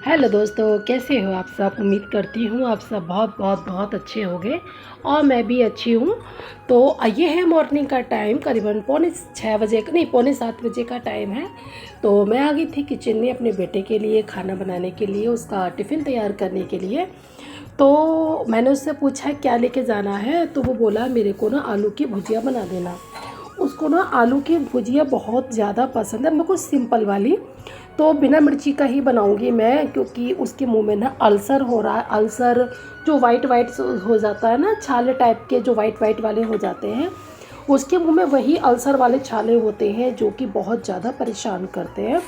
Hello दोस्तों, कैसे हो आप सब। उम्मीद करती हूँ आप सब बहुत बहुत बहुत अच्छे होंगे और मैं भी अच्छी हूँ। तो ये है मॉर्निंग का टाइम, करीबन पौने 6 बजे का नहीं, पौने 7 बजे का टाइम है। तो मैं आ गई थी किचन में अपने बेटे के लिए खाना बनाने के लिए, उसका टिफ़िन तैयार करने के लिए। तो मैंने उससे पूछा क्या लेके जाना है, तो वो बोला मेरे को ना आलू की भुजिया बना देना। उसको ना आलू की भुजिया बहुत ज़्यादा पसंद है, मेरे को सिंपल वाली। तो बिना मिर्ची का ही बनाऊंगी मैं, क्योंकि उसके मुंह में ना अल्सर हो रहा है। अल्सर जो वाइट वाइट हो जाता है ना, छाले टाइप के जो वाइट वाइट वाले हो जाते हैं, उसके मुंह में वही अल्सर वाले छाले होते हैं जो कि बहुत ज़्यादा परेशान करते हैं।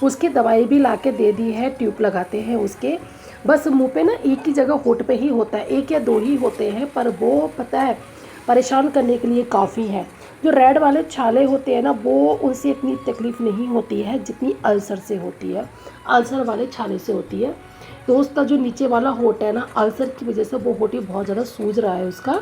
उसकी दवाई भी ला के दे दी है, ट्यूब लगाते हैं उसके। बस मुंह पे ना एक ही जगह होंठ पे ही होता है, एक या दो ही होते हैं, पर वो पता है परेशान करने के लिए काफ़ी है। जो रेड वाले छाले होते हैं ना, वो उनसे इतनी तकलीफ़ नहीं होती है जितनी अल्सर से होती है, अल्सर वाले छाले से होती है। तो उसका जो नीचे वाला होंठ है ना, अल्सर की वजह से वो होंठ ही बहुत ज़्यादा सूज रहा है उसका।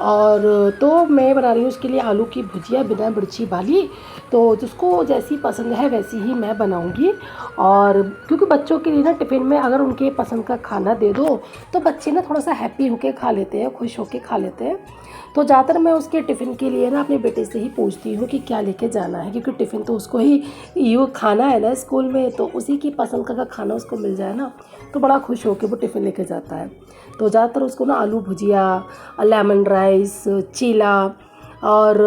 और तो मैं बना रही हूँ उसके लिए आलू की भुजिया बिना मिर्ची वाली। तो जिसको जैसी पसंद है वैसी ही मैं बनाऊँगी। और क्योंकि बच्चों के लिए ना टिफ़िन में अगर उनके पसंद का खाना दे दो तो बच्चे ना थोड़ा सा हैप्पी होके खा लेते हैं, खुश होके खा लेते हैं। तो ज़्यादातर मैं उसके टिफ़िन के लिए ना अपने बेटे से ही पूछती हूँ कि क्या लेके जाना है, क्योंकि टिफ़िन तो उसको ही यूँ खाना है ना स्कूल में, तो उसी की पसंद का अगर खाना उसको मिल जाए ना तो बड़ा खुश होकर वो टिफ़िन लेके जाता है। तो ज़्यादातर उसको ना आलू भुजिया, लेमन राइस, चीला और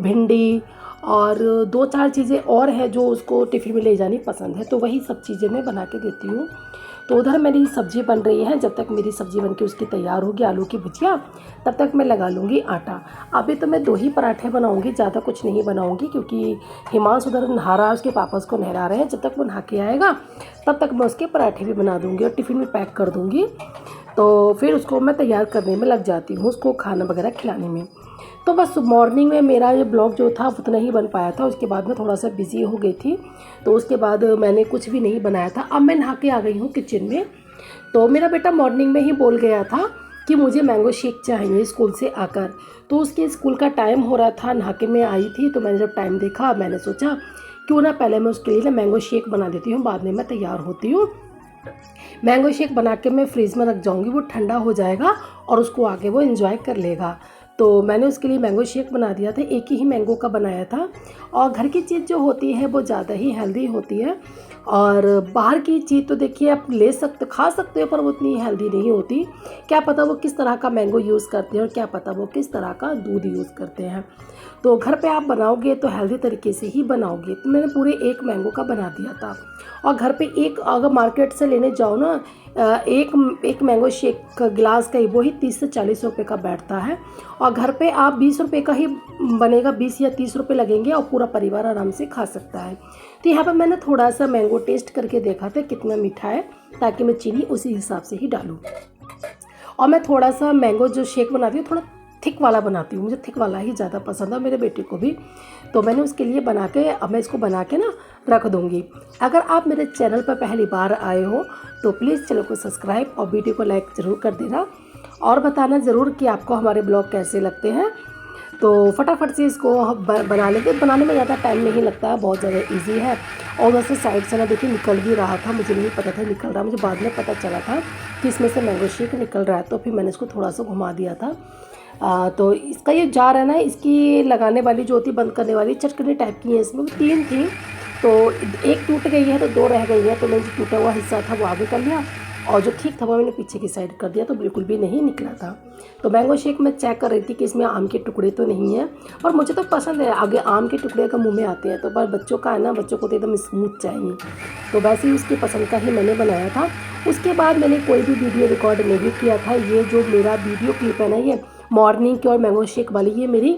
भिंडी और दो चार चीज़ें और हैं जो उसको टिफ़िन में ले जानी पसंद है, तो वही सब चीज़ें मैं बना के देती हूँ। तो उधर मेरी सब्ज़ी बन रही है, जब तक मेरी सब्ज़ी बन के उसकी तैयार होगी आलू की भुजिया, तब तक मैं लगा लूँगी आटा। अभी तो मैं 2 ही पराठे बनाऊँगी, ज़्यादा कुछ नहीं बनाऊँगी, क्योंकि हिमांशु उधर नहा रहा है, उसके पापा उसको नहला रहे हैं। जब तक वो नहा के आएगा तब तक मैं उसके पराठे भी बना दूँगी और टिफ़िन में पैक कर दूँगी। तो फिर उसको मैं तैयार करने में लग जाती हूँ, उसको खाना वगैरह खिलाने में। तो बस मॉर्निंग में मेरा ये ब्लॉग जो था उतना ही बन पाया था, उसके बाद मैं थोड़ा सा बिज़ी हो गई थी, तो उसके बाद मैंने कुछ भी नहीं बनाया था। अब मैं नहा के आ गई हूँ किचन में। तो मेरा बेटा मॉर्निंग में ही बोल गया था कि मुझे मैंगो शेक चाहिए स्कूल से आकर। तो उसके स्कूल का टाइम हो रहा था, नहा के मैं आई थी, तो मैंने जब टाइम देखा मैंने सोचा क्यों ना पहले मैं उसके लिए ना मैंगो शेक बना देती हूँ, बाद में मैं तैयार होती हूँ। मैंगो शेक बना के मैं फ्रिज में रख जाऊँगी, वो ठंडा हो जाएगा और उसको आके वो एंजॉय कर लेगा। तो मैंने उसके लिए मैंगो शेक बना दिया था, एक ही मैंगो का बनाया था। और घर की चीज़ जो होती है वो ज़्यादा ही हेल्दी होती है, और बाहर की चीज़ तो देखिए आप ले सकते खा सकते हो, पर वो उतनी हेल्दी नहीं होती। क्या पता वो किस तरह का मैंगो यूज़ करते हैं और क्या पता वो किस तरह का दूध यूज़ करते हैं। तो घर पे आप बनाओगे तो हेल्दी तरीके से ही बनाओगे। तो मैंने पूरे एक मैंगो का बना दिया था। और घर पे एक अगर मार्केट से लेने जाओ ना, एक मैंगो शेक का गिलास का ही वो ही 30 से 40 रुपए का बैठता है। और घर पे आप 20 रुपए का ही बनेगा, 20 या 30 रुपए लगेंगे और पूरा परिवार आराम से खा सकता है। तो यहाँ पर मैंने थोड़ा सा मैंगो टेस्ट करके देखा था कितना मीठा है, ताकि मैं चीनी उसी हिसाब से ही डालूँ। और मैं थोड़ा सा मैंगो जो शेक बनाती हूँ थोड़ा थिक वाला बनाती हूँ, मुझे थिक वाला ही ज़्यादा पसंद है, मेरे बेटे को भी। तो मैंने उसके लिए बना के, अब मैं इसको बना के ना रख दूँगी। अगर आप मेरे चैनल पर पहली बार आए हो तो प्लीज़ चैनल को सब्सक्राइब और वीडियो को लाइक ज़रूर कर देना, और बताना ज़रूर कि आपको हमारे ब्लॉग कैसे लगते हैं। तो फटाफट से इसको बना लेते, बनाने में ज़्यादा टाइम नहीं लगता है, बहुत ज़्यादा इजी है। और वैसे साइड से ना देखिए निकल भी रहा था, मुझे नहीं पता था निकल रहा, मुझे बाद में पता चला था कि इसमें से मैंगो शेक निकल रहा है, तो फिर मैंने इसको थोड़ा सा घुमा दिया था। तो इसका ये जार है ना, इसकी लगाने वाली जो होती बंद करने वाली चटकनी टाइप की है, इसमें 3 थी, तो एक टूट गई है तो 2 रह गई है। तो मैंने जो टूटा हुआ हिस्सा था वो आगे कर लिया, और जो ठीक था वो मैंने पीछे की साइड कर दिया, तो बिल्कुल भी नहीं निकला था। तो मैंगो शेक मैं चेक कर रही थी कि इसमें आम के टुकड़े तो नहीं है, और मुझे तो पसंद है, आगे आम के टुकड़े का मुंह में आते हैं, तो पर बच्चों का है ना, बच्चों को तो एकदम स्मूथ चाहिए। तो वैसे ही उसकी पसंद का ही मैंने बनाया था। उसके बाद मैंने कोई भी वीडियो रिकॉर्ड नहीं किया था। ये जो मेरा वीडियो क्लिप है ना, ये मॉर्निंग की और मैंगो शेक वाली, ये मेरी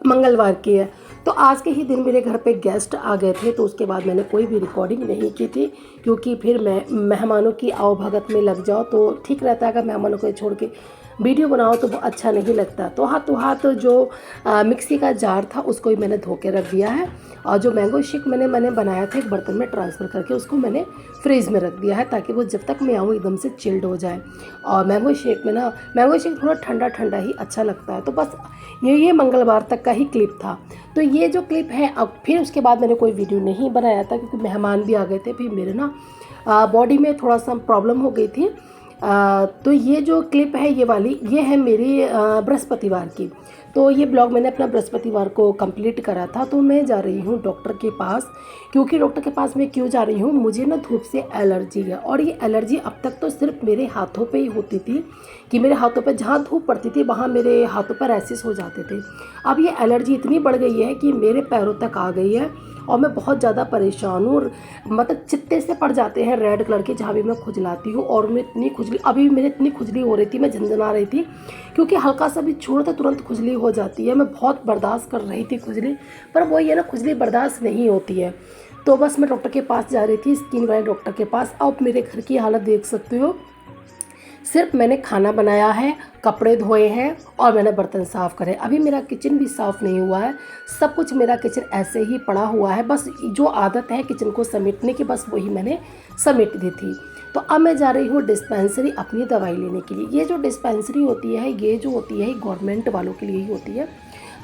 मंगलवार की है। तो आज के ही दिन मेरे घर पे गेस्ट आ गए थे, तो उसके बाद मैंने कोई भी रिकॉर्डिंग नहीं की थी, क्योंकि फिर मैं मेहमानों की आवभगत में लग जाओ तो ठीक रहता है। अगर मेहमानों को छोड़ के वीडियो बनाओ तो वो अच्छा नहीं लगता। तो हाथ जो मिक्सी का जार था उसको ही मैंने धो के रख दिया है, और जो मैंगो शेक मैंने बनाया था एक बर्तन में ट्रांसफ़र करके उसको मैंने फ्रीज़ में रख दिया है, ताकि वो जब तक मैं आऊँ एकदम से चिल्ड हो जाए। और मैंगो शेक थोड़ा ठंडा ठंडा ही अच्छा लगता है। तो बस ये मंगलवार तक का ही क्लिप था। तो ये जो क्लिप है, अब फिर उसके बाद मैंने कोई वीडियो नहीं बनाया था, क्योंकि मेहमान भी आ गए थे, फिर मेरे ना बॉडी में थोड़ा सा प्रॉब्लम हो गई थी। तो ये जो क्लिप है ये वाली, ये है मेरी बृहस्पतिवार की। तो ये ब्लॉग मैंने अपना बृहस्पतिवार को कंप्लीट करा था। तो मैं जा रही हूँ डॉक्टर के पास, क्योंकि डॉक्टर के पास मैं क्यों जा रही हूँ, मुझे ना धूप से एलर्जी है। और ये एलर्जी अब तक तो सिर्फ मेरे हाथों पे ही होती थी, कि मेरे हाथों पे जहाँ धूप पड़ती थी वहाँ मेरे हाथों पर रैशेस हो जाते थे। अब ये एलर्जी इतनी बढ़ गई है कि मेरे पैरों तक आ गई है, और मैं बहुत ज़्यादा परेशान हूँ। मतलब चित्ते से पड़ जाते हैं रेड कलर के जहाँ भी मैं खुजलाती हूँ। और मैं इतनी खुजली, अभी मेरे इतनी खुजली हो रही थी, मैं झंझना रही थी, क्योंकि हल्का सा भी छूटता तुरंत खुजली हो जाती है। मैं बहुत बर्दाश्त कर रही थी खुजली, पर वो ये ना, खुजली बर्दाश्त नहीं होती है। तो बस मैं डॉक्टर के पास जा रही थी, स्किन वाले डॉक्टर के पास। अब मेरे घर की हालत देख सकते हो, सिर्फ मैंने खाना बनाया है, कपड़े धोए हैं और मैंने बर्तन साफ़ करे। अभी मेरा किचन भी साफ़ नहीं हुआ है, सब कुछ मेरा किचन ऐसे ही पड़ा हुआ है। बस जो आदत है किचन को समेटने की, बस वही मैंने समेट दी थी। तो अब मैं जा रही हूँ डिस्पेंसरी अपनी दवाई लेने के लिए। ये जो डिस्पेंसरी होती है, ये जो होती है, ये गवर्नमेंट वालों के लिए ही होती है,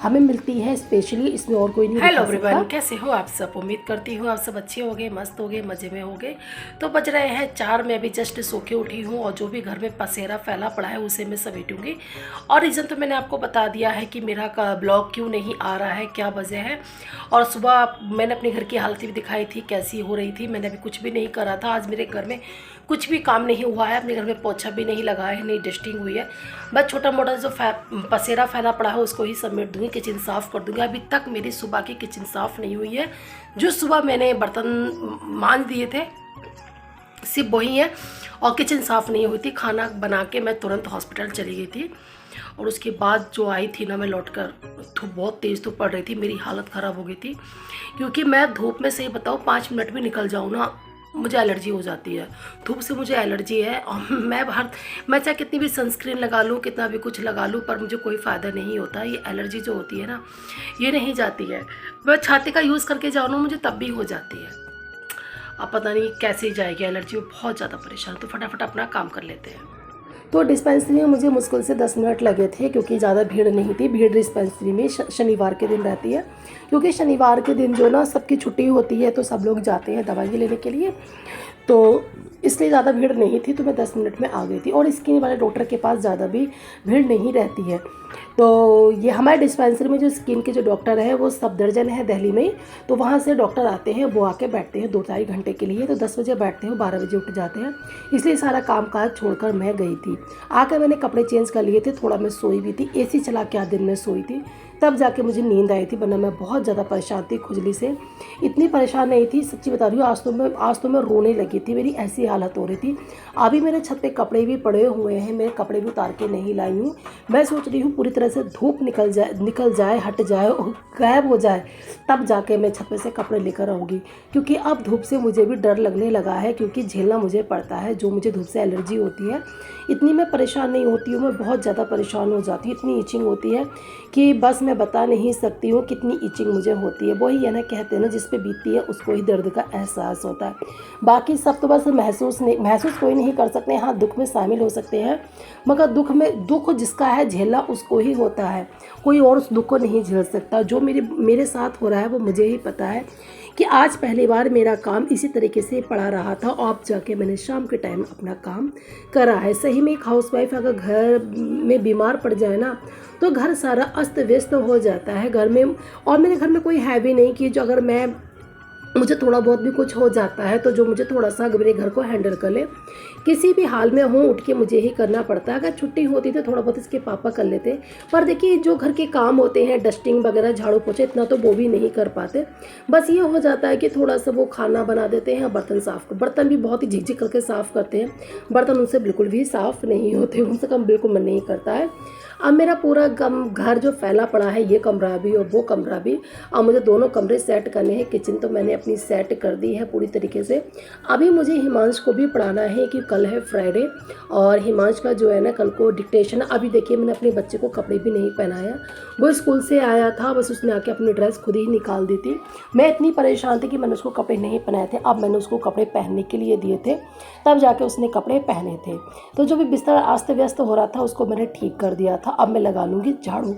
हमें मिलती है स्पेशली, इसमें और कोई नहीं। हेलो एवरीवन, कैसे हो आप सब? उम्मीद करती हूँ आप सब अच्छे होंगे, मस्त होंगे, मज़े में होंगे। तो बज रहे हैं 4, मैं अभी जस्ट सो के उठी हूँ, और जो भी घर में पसेरा फैला पड़ा है उसे मैं समेटूंगी। और रीज़न तो मैंने आपको बता दिया है कि मेरा ब्लॉग क्यों नहीं आ रहा है, क्या वजह है। और सुबह मैंने अपने घर की हालत भी दिखाई थी कैसी हो रही थी। मैंने अभी कुछ भी नहीं करा था, आज मेरे घर में कुछ भी काम नहीं हुआ है। अपने घर में पोछा भी नहीं लगा है, नहीं डस्टिंग हुई है। बस छोटा मोटा जो पसेरा फैला पड़ा है उसको ही समेट दूँगी, किचन साफ़ कर दूँगी। अभी तक मेरी सुबह की किचन साफ़ नहीं हुई है। जो सुबह मैंने बर्तन मांज दिए थे सिर्फ वही है, और किचन साफ़ नहीं हुई थी। खाना बना के मैं तुरंत हॉस्पिटल चली गई थी, और उसके बाद जो आई थी ना, मैं लौटकर धूप बहुत तेज़ धूप पड़ रही थी, मेरी हालत ख़राब हो गई थी। क्योंकि मैं धूप में, सही बताऊँ, 5 मिनट भी निकल जाऊँ ना, मुझे एलर्जी हो जाती है। धूप से मुझे एलर्जी है, और मैं चाहे कितनी भी सनस्क्रीन लगा लूँ, कितना भी कुछ लगा लूँ, पर मुझे कोई फ़ायदा नहीं होता। ये एलर्जी जो होती है ना, ये नहीं जाती है। मैं छाते का यूज़ करके जाऊँ ना, मुझे तब भी हो जाती है। अब पता नहीं कैसे जाएगी एलर्जी, बहुत ज़्यादा परेशान। तो फटाफट अपना काम कर लेते हैं। तो डिस्पेंसरी में मुझे मुश्किल से 10 मिनट लगे थे, क्योंकि ज़्यादा भीड़ नहीं थी। भीड़ डिस्पेंसरी में शनिवार के दिन रहती है, क्योंकि शनिवार के दिन जो ना सबकी छुट्टी होती है, तो सब लोग जाते हैं दवाई लेने के लिए, तो इसलिए ज़्यादा भीड़ नहीं थी। तो मैं 10 मिनट में आ गई थी। और स्किन वाले डॉक्टर के पास ज़्यादा भी भीड़ नहीं रहती है। तो ये हमारे डिस्पेंसरी में जो स्किन के जो डॉक्टर है वो सफदरजंग है दिल्ली में। तो वहाँ से डॉक्टर आते हैं, वो आके बैठते हैं 2-2.5 घंटे के लिए। तो 10 बजे बैठते हैं, 12 बजे उठ जाते हैं। इसलिए सारा काम काज छोड़कर मैं गई थी। आकर मैंने कपड़े चेंज कर लिए थे, थोड़ा मैं सोई भी थी, AC चला के आज दिन में सोई थी, तब जाके मुझे नींद आई थी, वरना मैं बहुत ज़्यादा परेशान थी खुजली से। इतनी परेशान नहीं थी, सच्ची बता रही हूँ, आज तो मैं रोने लगी थी, मेरी ऐसी हालत हो रही थी। अभी मेरे छत पे कपड़े भी पड़े हुए हैं, मेरे कपड़े भी उतार के नहीं लाई हूँ। मैं सोच रही हूँ पूरी तरह से धूप निकल जाए, हट जाए, गायब हो जाए, तब जाके मैं छत पे से कपड़े लेकर आऊँगी। क्योंकि अब धूप से मुझे भी डर लगने लगा है, क्योंकि झेलना मुझे पड़ता है, जो मुझे धूप से एलर्जी होती है। इतनी मैं परेशान नहीं होती हूँ, मैं बहुत ज़्यादा परेशान हो जाती हूँ। इतनी ईचिंग होती है कि बस मैं बता नहीं सकती हूँ कितनी ईचिंग मुझे होती है। वही है ना, कहते हैं ना, जिस पे बीतती है उसको ही दर्द का एहसास होता है। बाकी सब तो बस महसूस कोई नहीं कर सकते। हाँ, दुख में शामिल हो सकते हैं, मगर दुख जिसका है झेलना उसको ही होता है, कोई और उस दुख को नहीं झेल सकता। जो मेरे साथ हो रहा है वो मुझे ही पता है, कि आज पहली बार मेरा काम इसी तरीके से पड़ा रहा था, और अब जाके मैंने शाम के टाइम अपना काम करा है। सही में एक हाउसवाइफ अगर घर में बीमार पड़ जाए ना, तो घर सारा अस्त व्यस्त हो जाता है घर में। और मेरे घर में कोई है भी नहीं कि जो अगर मुझे थोड़ा बहुत भी कुछ हो जाता है तो जो मुझे थोड़ा सा मेरे घर को हैंडल कर ले। किसी भी हाल में हो, उठ के मुझे ही करना पड़ता है। अगर छुट्टी होती तो थोड़ा बहुत इसके पापा कर लेते, पर देखिए जो घर के काम होते हैं, डस्टिंग वगैरह, झाड़ू पोछे, इतना तो वो भी नहीं कर पाते। बस ये हो जाता है कि थोड़ा सा वो खाना बना देते हैं, बर्तन भी बहुत ही झिकझिक करके साफ़ करते हैं। बर्तन उनसे बिल्कुल भी साफ़ नहीं होते, उनसे कम बिल्कुल मन नहीं करता है। अब मेरा पूरा घर जो फैला पड़ा है, ये कमरा भी और वो कमरा भी, अब मुझे दोनों कमरे सेट करने हैं। किचन तो मैंने अपनी सेट कर दी है पूरी तरीके से। अभी मुझे हिमांश को भी पढ़ाना है कि कल है फ्राइडे और हिमांश का जो है ना कल को डिक्टेशन। अभी देखिए मैंने अपने बच्चे को कपड़े भी नहीं पहनाया, वो स्कूल से आया था, बस उसने आके अपनी ड्रेस खुद ही निकाल दी थी। मैं इतनी परेशान थी कि मैंने उसको कपड़े नहीं पहनाए थे। अब मैंने उसको कपड़े पहनने के लिए दिए थे, तब जाके उसने कपड़े पहने थे। तो जो भी बिस्तर अस्त व्यस्त हो रहा था उसको मैंने ठीक कर दिया था। अब मैं लगा लूँगी झाड़ू।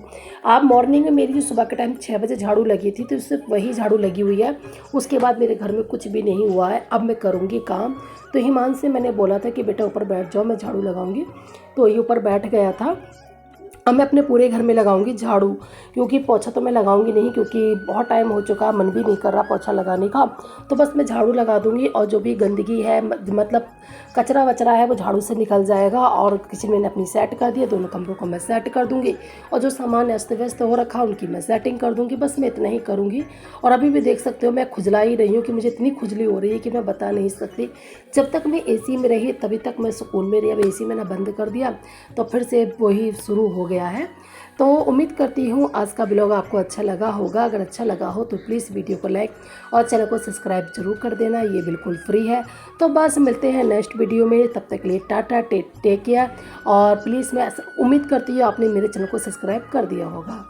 आप मॉर्निंग में मेरी जो सुबह के टाइम 6 बजे झाड़ू लगी थी तो सिर्फ वही झाड़ू लगी हुई है, उसके बाद मेरे घर में कुछ भी नहीं हुआ है। अब मैं करूँगी काम। तो हिमांश से मैंने बोला था कि बेटा ऊपर बैठ जाओ, मैं झाड़ू लगाऊंगी, तो ये ऊपर बैठ गया था। अब मैं अपने पूरे घर में लगाऊंगी झाड़ू, क्योंकि पोछा तो मैं लगाऊंगी नहीं, क्योंकि बहुत टाइम हो चुका, मन भी नहीं कर रहा पोछा लगाने का। तो बस मैं झाड़ू लगा दूंगी और जो भी गंदगी है मतलब कचरा वचरा है वो झाड़ू से निकल जाएगा। और किचन मैंने अपनी सेट कर दी है, दोनों कमरों को मैं सेट कर दूंगी और जो सामान अस्त व्यस्त हो रखा उनकी मैं सेटिंग कर दूंगी। बस मैं इतना ही करूँगी। और अभी भी देख सकते हो मैं खुजला ही रही हूँ कि मुझे इतनी खुजली हो रही है कि मैं बता नहीं सकती। जब तक मैं एसी में रही तभी तक मैं सुकून में रही। अब एसी मैंने बंद कर दिया तो फिर से वही शुरू हो गया है। तो उम्मीद करती हूँ आज का ब्लॉग आपको अच्छा लगा होगा। अगर अच्छा लगा हो तो प्लीज़ वीडियो को लाइक और चैनल को सब्सक्राइब जरूर कर देना, ये बिल्कुल फ्री है। तो बस मिलते हैं नेक्स्ट वीडियो में, तब तक के लिए टाटा, टेक केयर। और प्लीज़ मैं उम्मीद करती हूँ आपने मेरे चैनल को सब्सक्राइब कर दिया होगा।